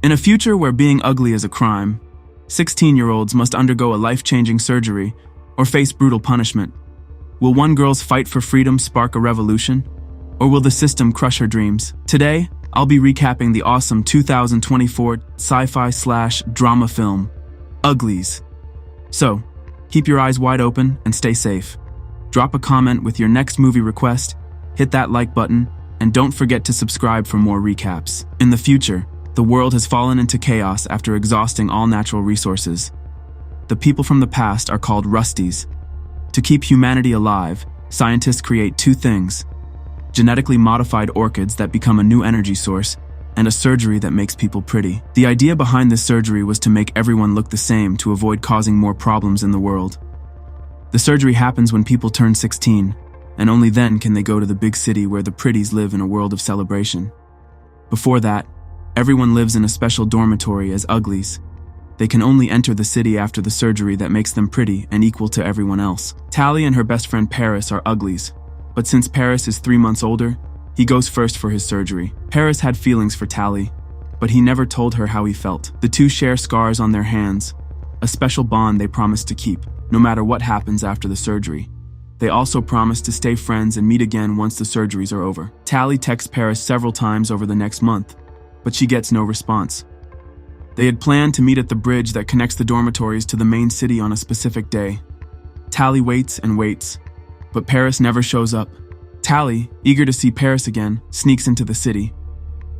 In a future where being ugly is a crime, 16-year-olds must undergo a life-changing surgery or face brutal punishment. Will one girl's fight for freedom spark a revolution? Or will the system crush her dreams? Today, I'll be recapping the awesome 2024 sci-fi/drama film, Uglies. So, keep your eyes wide open and stay safe. Drop a comment with your next movie request, hit that like button, and don't forget to subscribe for more recaps. In the future, the world has fallen into chaos after exhausting all natural resources. The people from the past are called Rusties. To keep humanity alive, scientists create two things: genetically modified orchids that become a new energy source, and a surgery that makes people pretty. The idea behind this surgery was to make everyone look the same to avoid causing more problems in the world. The surgery happens when people turn 16, and only then can they go to the big city where the pretties live in a world of celebration. Before that, everyone lives in a special dormitory as Uglies. They can only enter the city after the surgery that makes them pretty and equal to everyone else. Tally and her best friend Paris are Uglies, but since Paris is 3 months older, he goes first for his surgery. Paris had feelings for Tally, but he never told her how he felt. The two share scars on their hands, a special bond they promise to keep, no matter what happens after the surgery. They also promise to stay friends and meet again once the surgeries are over. Tally texts Paris several times over the next month, but she gets no response. They had planned to meet at the bridge that connects the dormitories to the main city on a specific day. Tally waits and waits, but Paris never shows up. Tally, eager to see Paris again, sneaks into the city.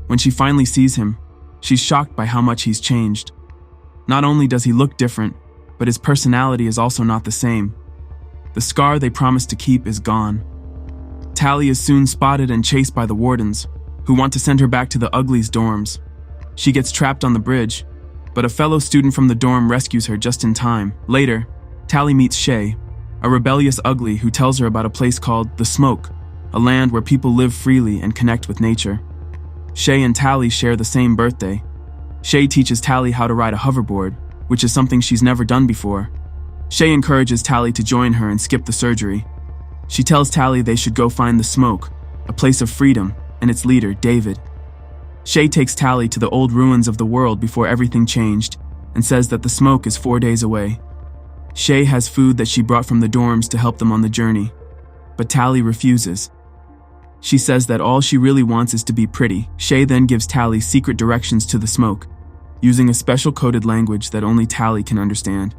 When she finally sees him, she's shocked by how much he's changed. Not only does he look different, but his personality is also not the same. The scar they promised to keep is gone. Tally is soon spotted and chased by the wardens, who want to send her back to the Uglies' dorms. She gets trapped on the bridge, but a fellow student from the dorm rescues her just in time. Later, Tally meets Shay, a rebellious Ugly who tells her about a place called The Smoke, a land where people live freely and connect with nature. Shay and Tally share the same birthday. Shay teaches Tally how to ride a hoverboard, which is something she's never done before. Shay encourages Tally to join her and skip the surgery. She tells Tally they should go find The Smoke, a place of freedom, and its leader, David. Shay takes Tally to the old ruins of the world before everything changed, and says that The Smoke is 4 days away. Shay has food that she brought from the dorms to help them on the journey, but Tally refuses. She says that all she really wants is to be pretty. Shay then gives Tally secret directions to The Smoke, using a special coded language that only Tally can understand.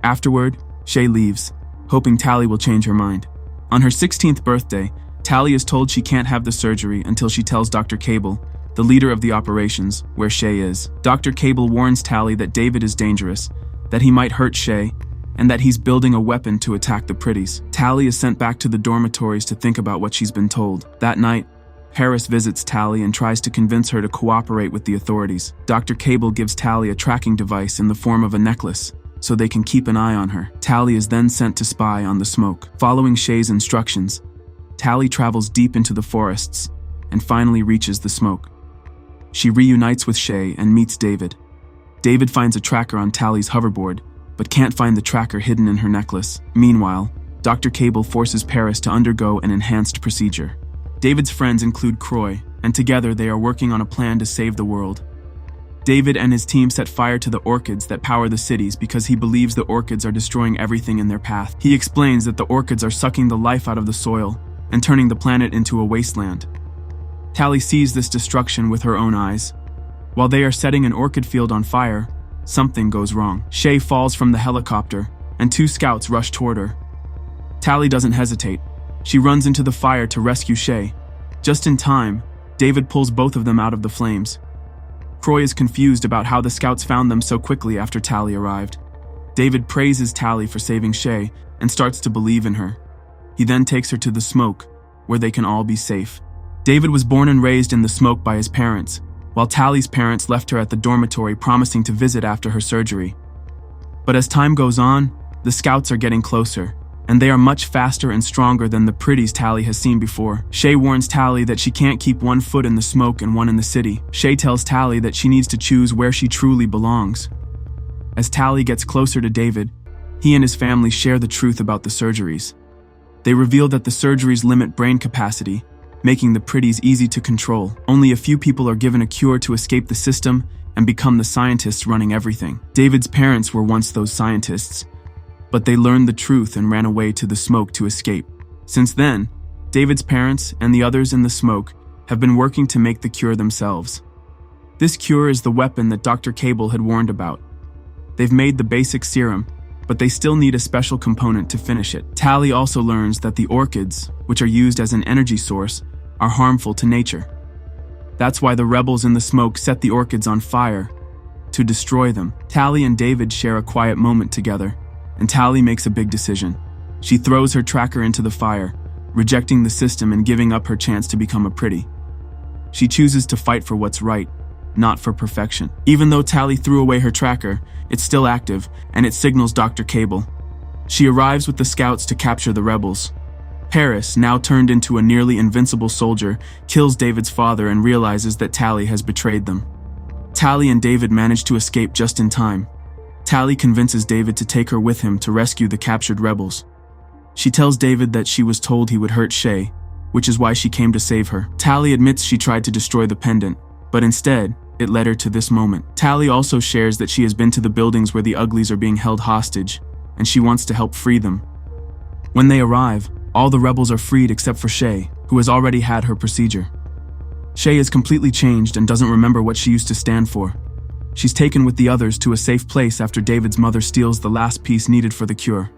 Afterward, Shay leaves, hoping Tally will change her mind. On her 16th birthday, Tally is told she can't have the surgery until she tells Dr. Cable, the leader of the operations, where Shay is. Dr. Cable warns Tally that David is dangerous, that he might hurt Shay, and that he's building a weapon to attack the pretties. Tally is sent back to the dormitories to think about what she's been told. That night, Paris visits Tally and tries to convince her to cooperate with the authorities. Dr. Cable gives Tally a tracking device in the form of a necklace, so they can keep an eye on her. Tally is then sent to spy on The Smoke. Following Shay's instructions, Tally travels deep into the forests and finally reaches The Smoke. She reunites with Shay and meets David. David finds a tracker on Tally's hoverboard, but can't find the tracker hidden in her necklace. Meanwhile, Dr. Cable forces Paris to undergo an enhanced procedure. David's friends include Croy, and together they are working on a plan to save the world. David and his team set fire to the orchids that power the cities because he believes the orchids are destroying everything in their path. He explains that the orchids are sucking the life out of the soil and turning the planet into a wasteland. Tally sees this destruction with her own eyes. While they are setting an orchid field on fire, something goes wrong. Shay falls from the helicopter, and 2 scouts rush toward her. Tally doesn't hesitate. She runs into the fire to rescue Shay. Just in time, David pulls both of them out of the flames. Croy is confused about how the scouts found them so quickly after Tally arrived. David praises Tally for saving Shay and starts to believe in her. He then takes her to The Smoke, where they can all be safe. David was born and raised in The Smoke by his parents, while Tally's parents left her at the dormitory promising to visit after her surgery. But as time goes on, the scouts are getting closer, and they are much faster and stronger than the pretties Tally has seen before. Shay warns Tally that she can't keep one foot in the smoke and one in the city. Shay tells Tally that she needs to choose where she truly belongs. As Tally gets closer to David, he and his family share the truth about the surgeries. They reveal that the surgeries limit brain capacity, making the pretties easy to control. Only a few people are given a cure to escape the system and become the scientists running everything. David's parents were once those scientists, but they learned the truth and ran away to the smoke to escape. Since then, David's parents and the others in the smoke have been working to make the cure themselves. This cure is the weapon that Dr. Cable had warned about. They've made the basic serum, but they still need a special component to finish it. Tally also learns that the orchids, which are used as an energy source, are harmful to nature. That's why the rebels in the smoke set the orchids on fire to destroy them. Tally and David share a quiet moment together, and Tally makes a big decision. She throws her tracker into the fire, rejecting the system and giving up her chance to become a pretty. She chooses to fight for what's right, not for perfection. Even though Tally threw away her tracker, it's still active, and it signals Dr. Cable. She arrives with the scouts to capture the rebels. Paris, now turned into a nearly invincible soldier, kills David's father and realizes that Tally has betrayed them. Tally and David manage to escape just in time. Tally convinces David to take her with him to rescue the captured rebels. She tells David that she was told he would hurt Shay, which is why she came to save her. Tally admits she tried to destroy the pendant, but instead, it led her to this moment. Tally also shares that she has been to the buildings where the Uglies are being held hostage, and she wants to help free them. When they arrive, all the rebels are freed except for Shay, who has already had her procedure. Shay is completely changed and doesn't remember what she used to stand for. She's taken with the others to a safe place after David's mother steals the last piece needed for the cure.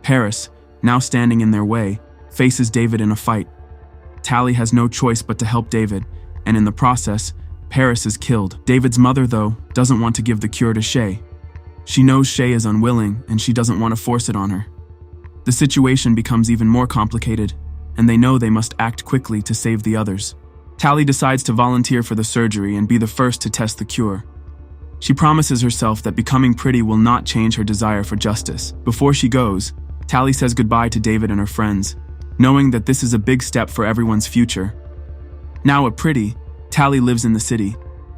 Paris, now standing in their way, faces David in a fight. Tally has no choice but to help David, and in the process, Paris is killed. David's mother, though, doesn't want to give the cure to Shay. She knows Shay is unwilling, and she doesn't want to force it on her. The situation becomes even more complicated, and they know they must act quickly to save the others. Tally decides to volunteer for the surgery and be the first to test the cure. She promises herself that becoming pretty will not change her desire for justice. Before she goes, Tally says goodbye to David and her friends, knowing that this is a big step for everyone's future. Now a pretty, Tally lives in the city,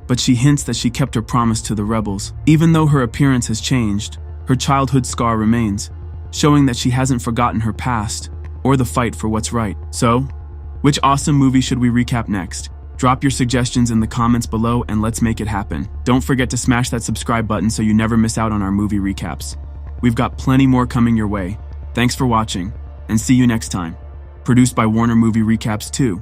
but she hints that she kept her promise to the rebels. Even though her appearance has changed, her childhood scar remains, showing that she hasn't forgotten her past or the fight for what's right. So, which awesome movie should we recap next? Drop your suggestions in the comments below and let's make it happen. Don't forget to smash that subscribe button so you never miss out on our movie recaps. We've got plenty more coming your way. Thanks for watching, and see you next time. Produced by Warner Movie Recaps 2.